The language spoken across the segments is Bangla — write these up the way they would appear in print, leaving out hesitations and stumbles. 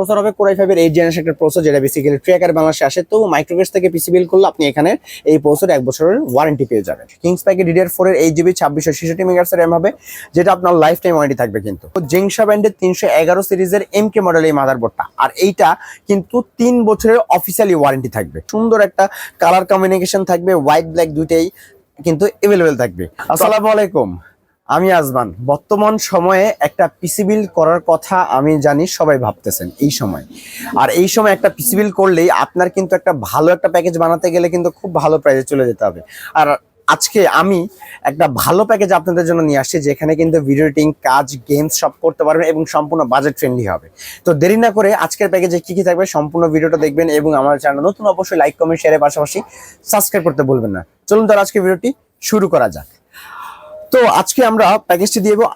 প্রসেসর হবে কোর i5 এর 8 জেনারেশন একটা প্রসেসর, যেটা বেসিক্যালি ট্র্যাকার বাংলাদেশে আসে। তো মাইক্রোগেটস থেকে পিসি বিল করলে আপনি এখানে এই প্রসেসর 1 বছরের ওয়ারেন্টি পেয়ে যাবেন। কিংস প্যাকের DDR4 এর 8GB 2666 মেগাহার্টজ এর RAM হবে, যেটা আপনার লাইফ টাইম ওয়ারেন্টি থাকবে। কিন্তু জেংশা ব্র্যান্ডের 311 সিরিজের MK মডেল এই মাদারবোর্ডটা, আর এইটা কিন্তু 3 বছরের অফিসিয়ালি ওয়ারেন্টি থাকবে। সুন্দর একটা কালার কম্বিনেশন থাকবে, হোয়াইট ব্ল্যাক দুইটাই কিন্তু अवेलेबल থাকবে। আসসালামু আলাইকুম, আমি আজমান। বর্তমান সময়ে একটা পিসি বিল করার কথা আমি জানি সবাই ভাবতেছেন এই সময়, আর এই সময় একটা পিসি বিল করলেই আপনার কিন্তু একটা ভালো একটা প্যাকেজ বানাতে গেলে কিন্তু খুব ভালো প্রাইসে চলে যেতে হবে। আর আজকে আমি একটা ভালো প্যাকেজ আপনাদের জন্য নিয়ে আসছি, যেখানে কিন্তু ভিডিও এডিটিং, কাজ, গেমস সব করতে পারবেন এবং সম্পূর্ণ বাজেট ফ্রেন্ডলি হবে। তো দেরি না করে আজকের প্যাকেজে কি কি থাকবে সম্পূর্ণ ভিডিওটা দেখবেন, এবং আমার চ্যানেল নতুন অবশ্যই লাইক, কমেন্ট, শেয়ারের পাশাপাশি সাবস্ক্রাইব করতে ভুলবেন না। চলুন তাহলে আজকে ভিডিওটি শুরু করা যাক। তো আজকে আমরা প্যাকেজটি দিয়ে দেবো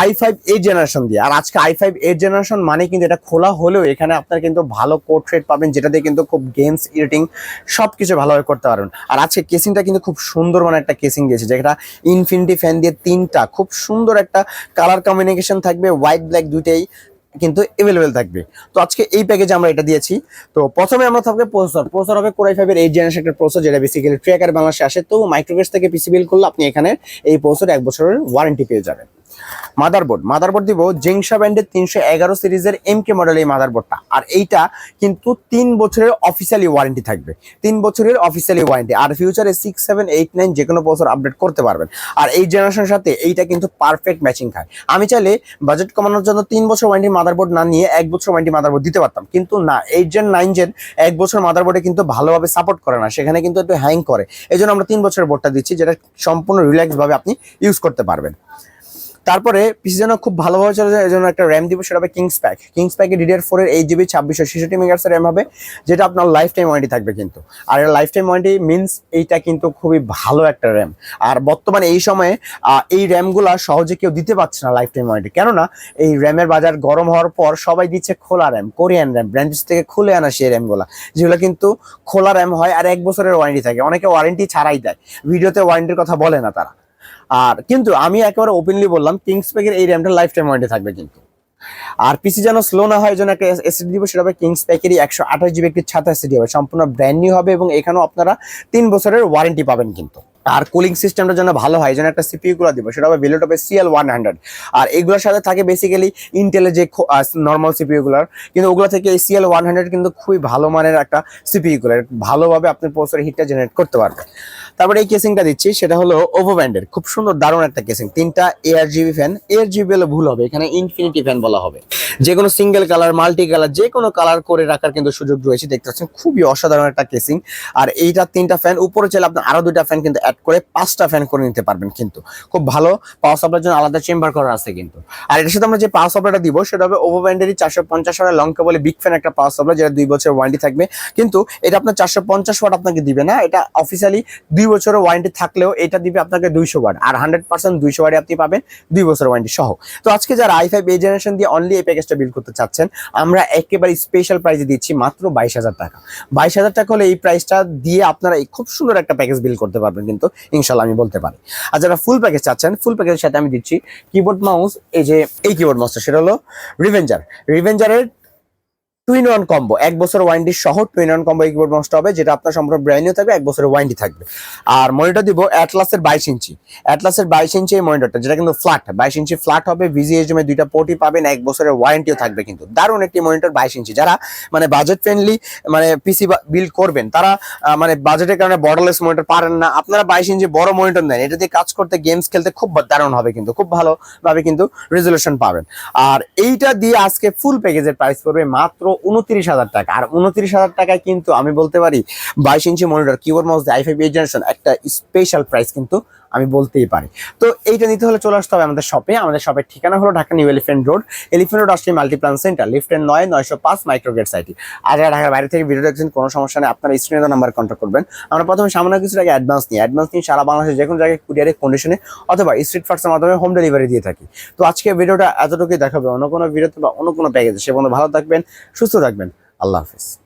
i5 8 জেনারেশন দিয়ে। আর আজকে i5 8 জেনারেশন মানে কিন্তু এটা খোলা হলেও এখানে আপনার কিন্তু ভালো কোড ট্রেড পাবেন, যেটা দিয়ে কিন্তু খুব গেমস, এডিটিং সবকিছু ভালোভাবে করতে পারবেন। আর আজকে কেসিংটা কিন্তু খুব সুন্দর মানে একটা কেসিং দিয়েছে, যেটা ইনফিনিটি ফ্যান দিয়ে 3টা খুব সুন্দর একটা কালার কম্বিনেশন থাকবে, হোয়াইট ব্ল্যাক দুইটাই কিন্তু अवेलेबल থাকবে। তো আজকে এই প্যাকেজে আমরা এটা দিয়েছি। তো প্রথমে আমরা থাকবে প্রসেসর হবে কোর i5 এর 8 জেনারেশন একটা প্রসেসর, যেটা বেসিক্যালি ট্র্যাকার বাংলাদেশে আসে। তো মাইক্রোগেটস থেকে পিসি বিল করলে আপনি এখানে এই প্রসেসর 1 বছরের ওয়ারেন্টি পেয়ে যাবেন। মাদারবোর্ড দিব জেংশা ব্র্যান্ডের 311 সিরিজের MK মডেল এই মাদারবোর্ডটা, আর এইটা কিন্তু 3 বছরের অফিসিয়ালি ওয়ারেন্টি থাকবে। 3 বছরের অফিসিয়ালি ওয়ারেন্টি, আর ফিউচারে 6, 7, 8, 9 যে কোনো প্রসেসর আপডেট করতে পারবেন। আর এই জেনারেশনের সাথে এইটা কিন্তু পারফেক্ট ম্যাচিং খায়। আমি চাইলে বাজেট কমানোর জন্য 3 বছর ওয়ারেন্টি মাদারবোর্ড না নিয়ে 1 বছর ওয়ারেন্টি মাদারবোর্ড দিতে পারতাম, কিন্তু না, 8 জেন 9 জেন 1 বছর মাদারবোর্ডে কিন্তু ভালোভাবে সাপোর্ট করে না, সেখানে কিন্তু একটু হ্যাং করে। এই জন্য আমরা 3 বছরের বোর্ডটা দিচ্ছি, যেটা সম্পূর্ণ রিল্যাক্স ভাবে আপনি ইউজ করতে পারবেন। তারপরে পিসি যেন খুব ভালোভাবে চলে যায়, এই জন্য একটা র্যাম দিব, সেটা হবে কিংস প্যাকের DDR4 এর 8GB 2666 মেগাহার্টজ এর র্যাম হবে, যেটা আপনার লাইফ টাইম ওয়ারেন্টি থাকবে কিন্তু। আর এর লাইফ টাইম ওয়ারেন্টি মিনস এইটা কিন্তু খুবই ভালো একটা র্যাম। আর বর্তমানে এই সময়ে এই র্যামগুলা সহজে কেউ দিতে পারছে না লাইফ টাইম ওয়ারেন্টি, কেননা এই র্যামের বাজার গরম হওয়ার পর সবাই দিচ্ছে খোলা র্যাম, কোরিয়ান র্যাম, ব্র্যান্ডেস থেকে খুলে আনা সেই র্যামগুলা, যেগুলো কিন্তু খোলা র্যাম হয় আর 1 বছরের ওয়ারেন্টি থাকে। অনেকে ওয়ারেন্টি ছাড়াই দেয়, ভিডিওতে ওয়ারেন্টির কথা বলে না তারা। আর কিন্তু আমি একেবারে ওপেনলি বললাম, কিংস প্যাকের এই র্যামটা লাইফ টাইম ওয়ারেন্টি থাকবে কিন্তু। আর পিসি যেন স্লো না হয়, এই জন্য একটা এসএসডি দিব, সেটা হবে কিংস প্যাকেরই 128GB একটি ছাতা এসএসডি হবে, সম্পূর্ণ ব্র্যান্ড নিউ হবে, এবং এখানেও আপনারা 3 বছরের ওয়ারেন্টি পাবেন কিন্তু। আর কুলিং সিস্টেমটা যেন ভালো হয়, এই জন্য একটা সিপিইউ গুলো দিব, সেটা হবে ভেলোটপের CL100। আর এগুলোর সাথে থাকে বেসিক্যালি ইন্টেলের যে নর্মাল সিপিইউ গুলার, কিন্তু ওগুলো থেকে এই CL100 কিন্তু খুবই ভালো মানের একটা সিপিইউ গুলো, ভালোভাবে আপনি প্রসেসরের হিটটা জেনারেট করতে পারবেন। তারপরে এই কেসিংটা দিচ্ছি, সেটা হলো ওভো ব্র্যান্ডের খুব সুন্দর দারুণ একটা কেসিং, 3টা ARGB ফ্যান। ARGB হলে ভুল হবে, এখানে ইনফিনিটি ফ্যান বলা হবে। যে কোনো সিঙ্গেল কালার, মাল্টি কালার, যে কোনো কালার করে রাখার কিন্তু সুযোগ রয়েছে। দেখতে পাচ্ছেন খুবই অসাধারণ একটা কেসিং। আর এইটা 3টা ফ্যান, উপরে চাইলে আপনি আরো 2টা ফ্যান কিন্তু অ্যাড করে 5টা ফ্যান করে নিতে পারবেন কিন্তু। খুব ভালো পাওয়ার সাপ্লাইয়ের জন্য আলাদা চেম্বার করা আছে কিন্তু। আর এটার সাথে আমরা যে পাওয়ার সাপ্লাইটা দিব, সেটা হবে ওভো ব্র্যান্ডেরই 450 ওয়াটের লং কেবল বিগ ফ্যান একটা পাওয়ার সাপ্লাই, যেটা 2 বছরের ওয়ারেন্টি থাকবে। কিন্তু এটা আপনার 450 ওয়াট আপনাকে দিবে না, এটা অফিসিয়ালি 2 বছরের ওয়ারেন্টি থাকলেও এটা দিবে আপনাকে 200 ওয়াট, আর 100% 200 ওয়াটে আপনি পাবেন 2 বছরের ওয়ারেন্টি সহ। তো আজকে যারা i5 8 জেনারেশন দিয়ে অনলি এই প্যাকেজটা বিল করতে চাচ্ছেন, আমরা একেবারে স্পেশাল প্রাইসে দিচ্ছি মাত্র 22,000 টাকা। 22,000 টাকা হলে এই প্রাইসটা দিয়ে আপনারা এই খুব সুন্দর একটা প্যাকেজ বিল করতে পারবেন কিন্তু, ইনশাল্লাহ আমি বলতে পারি। আর যারা ফুল প্যাকেজ চাচ্ছেন, ফুল প্যাকেজের সাথে আমি দিচ্ছি কিবোর্ড মাউস, এই যে এই কিবোর্ড মাউসটা, সেটা হলো রিভেঞ্জারের টুইন ওয়ান কম্বো, 1 বছর ওয়ারেন্টি সহ টুইন ওয়ান কম্বো এই কিবোর্ড মাউসটা হবে, যেটা আপনার সম্পূর্ণ ব্র্যান্ড নিউ থাকবে, 1 বছরের ওয়ারেন্টি থাকবে। আর মনিটর দিব অ্যাটলাসের 22 ইঞ্চি এই মনিটরটা, যেটা কিন্তু ফ্ল্যাট 22 ইঞ্চি ফ্ল্যাট হবে, VGA-HDMI 2টা পোর্টই পাবেন, 1 বছরের ওয়ারেন্টিও থাকবে কিন্তু। দারুণ একটি মনিটর 22 ইঞ্চি। যারা মানে বাজেট ফ্রেন্ডলি মানে পিসি বিল্ড করবেন, তারা মানে বাজেটের কারণে বর্ডারলেস মনিটর পারেন না, আপনারা 22 ইঞ্চি বড় মনিটর নেন, এটা দিয়ে কাজ করতে, গেমস খেলতে খুব দারুণ হবে কিন্তু, খুব ভালোভাবে কিন্তু রেজলিউশন পাবেন। আর এইটা দিয়ে আজকে ফুল প্যাকেজের প্রাইস পড়বে মাত্র 29,000 টাকা। আর 29,000 টাকায় কিন্তু আমি বলতে পারি 22 inch monitor, keyboard mouse, i5 8 generation একটা স্পেশাল প্রাইস কিন্তু আমি বলতেই পারি। তো এইটা নিতে হলে চলে আসতে হবে আমাদের শপে। আমাদের শপের ঠিকানা হলো ঢাকা নিউ এলিফ্যান্ট রোড আসলে মাল্টিপ্লান সেন্টার, লিফটের 9/905 মাইক্রোগেট সাইটি। আর যারা ঢাকার বাইরে থেকে ভিডিও দেখছেন, কোনো সমস্যা নেই, আপনারা স্ক্রিনে নাম্বার কন্ট্যাক্ট করবেন। আমরা প্রথমে সামান্য কিছু টাকা অ্যাডভান্স নিই সারা বাংলাদেশে যে কোনো জায়গায় কুরিয়ারের কন্ডিশনে অথবা স্ট্রিট ফাস্টের মাধ্যমে হোম ডেলিভারি দিয়ে থাকি। তো আজকে ভিডিওটা এতটুকুই দেখাবে, অন্য কোনো ভিডিওতে বা অন্য কোনো প্যাকেজে। সে পর্যন্ত ভালো থাকবেন, সুস্থ থাকবেন, আল্লাহ হাফিজ।